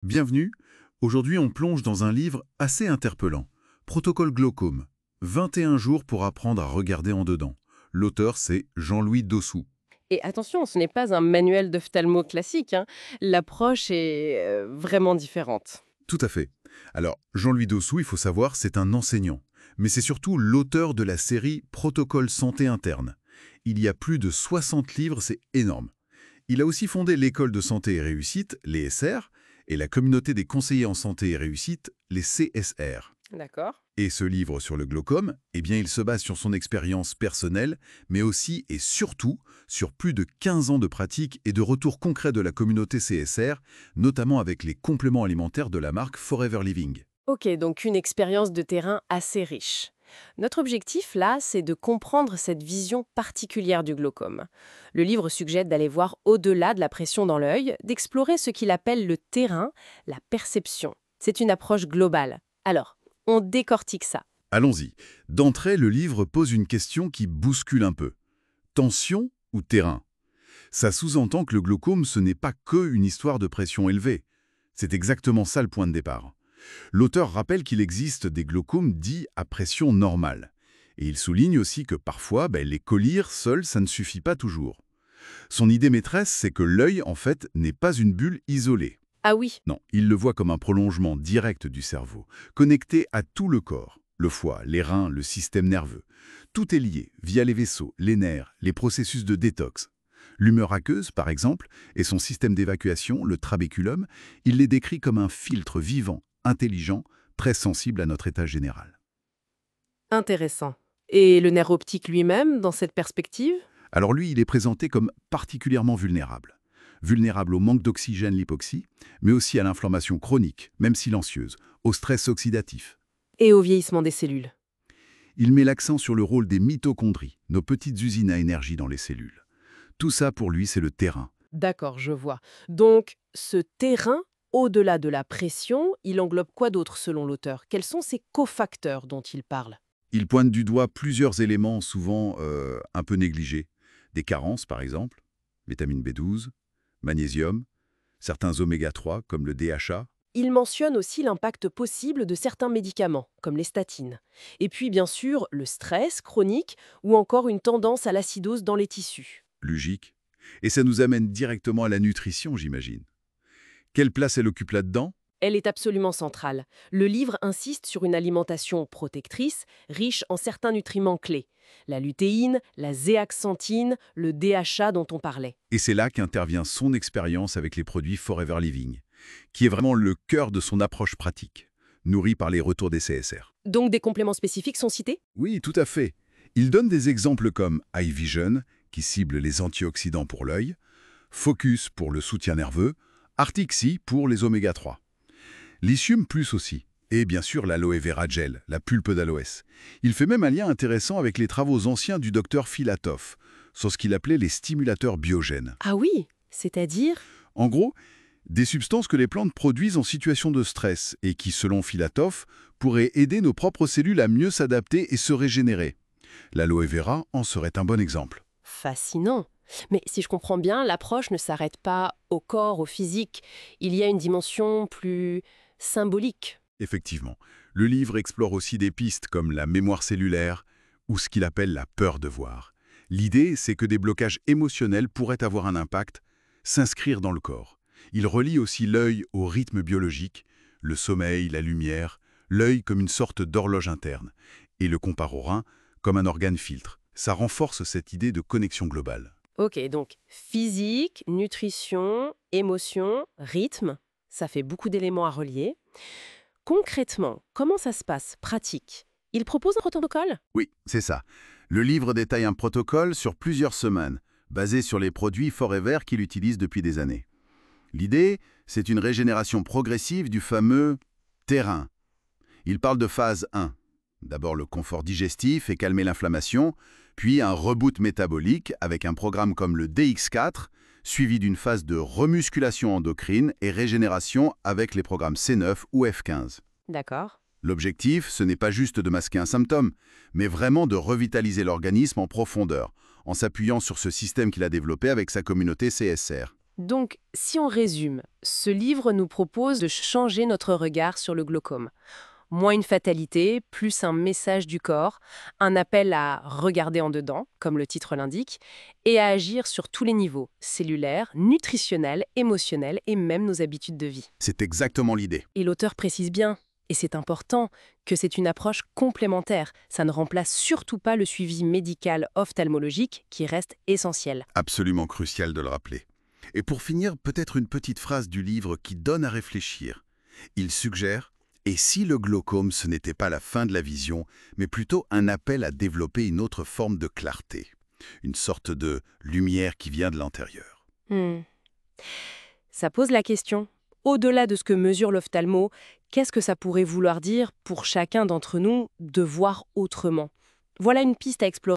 Bienvenue. Aujourd'hui, on plonge dans un livre assez interpellant. Protocole glaucome. 21 jours pour apprendre à regarder en dedans. L'auteur, c'est Jean-Louis Dossou. Et attention, ce n'est pas un manuel d'ophtalmo classique, hein. L'approche est vraiment différente. Tout à fait. Alors, Jean-Louis Dossou, il faut savoir, c'est un enseignant. Mais c'est surtout l'auteur de la série Protocole santé interne. Il y a plus de 60 livres, c'est énorme. Il a aussi fondé l'école de santé et réussite, les SR, et la communauté des conseillers en santé et réussite, les CSR. D'accord. Et ce livre sur le glaucome, eh bien, il se base sur son expérience personnelle, mais aussi et surtout sur plus de 15 ans de pratique et de retours concrets de la communauté CSR, notamment avec les compléments alimentaires de la marque Forever Living. Ok, donc une expérience de terrain assez riche. Notre objectif, là, c'est de comprendre cette vision particulière du glaucome. Le livre suggère d'aller voir au-delà de la pression dans l'œil, d'explorer ce qu'il appelle le terrain, la perception. C'est une approche globale. Alors, on décortique ça. Allons-y. D'entrée, le livre pose une question qui bouscule un peu. Tension ou terrain? Ça sous-entend que le glaucome, ce n'est pas que une histoire de pression élevée. C'est exactement ça le point de départ. L'auteur rappelle qu'il existe des glaucomes dits à pression normale. Et il souligne aussi que parfois, les collyres seuls, ça ne suffit pas toujours. Son idée maîtresse, c'est que l'œil, en fait, n'est pas une bulle isolée. Ah oui. Non, il le voit comme un prolongement direct du cerveau, connecté à tout le corps, le foie, les reins, le système nerveux. Tout est lié, via les vaisseaux, les nerfs, les processus de détox. L'humeur aqueuse, par exemple, et son système d'évacuation, le trabéculum, il les décrit comme un filtre vivant, intelligent, très sensible à notre état général. Intéressant. Et le nerf optique lui-même, dans cette perspective? Alors lui, il est présenté comme particulièrement vulnérable. Vulnérable au manque d'oxygène, l'hypoxie, mais aussi à l'inflammation chronique, même silencieuse, au stress oxydatif. Et au vieillissement des cellules. Il met l'accent sur le rôle des mitochondries, nos petites usines à énergie dans les cellules. Tout ça, pour lui, c'est le terrain. D'accord, je vois. Donc, ce terrain, au-delà de la pression, il englobe quoi d'autre selon l'auteur? Quels sont ces cofacteurs dont il parle? Il pointe du doigt plusieurs éléments souvent un peu négligés. Des carences, par exemple, vitamine B12, magnésium, certains oméga-3 comme le DHA. Il mentionne aussi l'impact possible de certains médicaments, comme les statines. Et puis, bien sûr, le stress chronique ou encore une tendance à l'acidose dans les tissus. Lugique. Et ça nous amène directement à la nutrition, j'imagine. Quelle place elle occupe là-dedans? Elle est absolument centrale. Le livre insiste sur une alimentation protectrice, riche en certains nutriments clés. La lutéine, la zéaxanthine, le DHA dont on parlait. Et c'est là qu'intervient son expérience avec les produits Forever Living, qui est vraiment le cœur de son approche pratique, nourri par les retours des CSR. Donc des compléments spécifiques sont cités? Oui, tout à fait. Il donne des exemples comme iVision, qui cible les antioxydants pour l'œil, Focus pour le soutien nerveux, Artixi pour les oméga-3. Lithium plus aussi. Et bien sûr l'aloe vera gel, la pulpe d'aloès. Il fait même un lien intéressant avec les travaux anciens du docteur Filatov, sur ce qu'il appelait les stimulateurs biogènes. Ah oui, c'est-à-dire? En gros, des substances que les plantes produisent en situation de stress et qui, selon Filatov, pourraient aider nos propres cellules à mieux s'adapter et se régénérer. L'aloe vera en serait un bon exemple. Fascinant. Mais si je comprends bien, l'approche ne s'arrête pas au corps, au physique. Il y a une dimension plus symbolique. Effectivement, le livre explore aussi des pistes comme la mémoire cellulaire ou ce qu'il appelle la peur de voir. L'idée, c'est que des blocages émotionnels pourraient avoir un impact, s'inscrire dans le corps. Il relie aussi l'œil au rythme biologique, le sommeil, la lumière, l'œil comme une sorte d'horloge interne, et le compare au rein comme un organe filtre. Ça renforce cette idée de connexion globale. Ok, donc physique, nutrition, émotion, rythme, ça fait beaucoup d'éléments à relier. Concrètement, comment ça se passe, pratique? Il propose un protocole? Oui, c'est ça. Le livre détaille un protocole sur plusieurs semaines, basé sur les produits Forever qu'il utilise depuis des années. L'idée, c'est une régénération progressive du fameux terrain. Il parle de phase 1. D'abord le confort digestif et calmer l'inflammation, puis un reboot métabolique avec un programme comme le DX4, suivi d'une phase de remusculation endocrine et régénération avec les programmes C9 ou F15. D'accord. L'objectif, ce n'est pas juste de masquer un symptôme, mais vraiment de revitaliser l'organisme en profondeur, en s'appuyant sur ce système qu'il a développé avec sa communauté CSR. Donc, si on résume, ce livre nous propose de changer notre regard sur le glaucome. Moins une fatalité, plus un message du corps, un appel à regarder en dedans, comme le titre l'indique, et à agir sur tous les niveaux, cellulaires, nutritionnels, émotionnels et même nos habitudes de vie. C'est exactement l'idée. Et l'auteur précise bien, et c'est important, que c'est une approche complémentaire. Ça ne remplace surtout pas le suivi médical ophtalmologique qui reste essentiel. Absolument crucial de le rappeler. Et pour finir, peut-être une petite phrase du livre qui donne à réfléchir. Il suggère « Et si le glaucome, ce n'était pas la fin de la vision, mais plutôt un appel à développer une autre forme de clarté, une sorte de lumière qui vient de l'intérieur ». Ça pose la question. Au-delà de ce que mesure l'ophtalmo, qu'est-ce que ça pourrait vouloir dire pour chacun d'entre nous de voir autrement? Voilà une piste à explorer.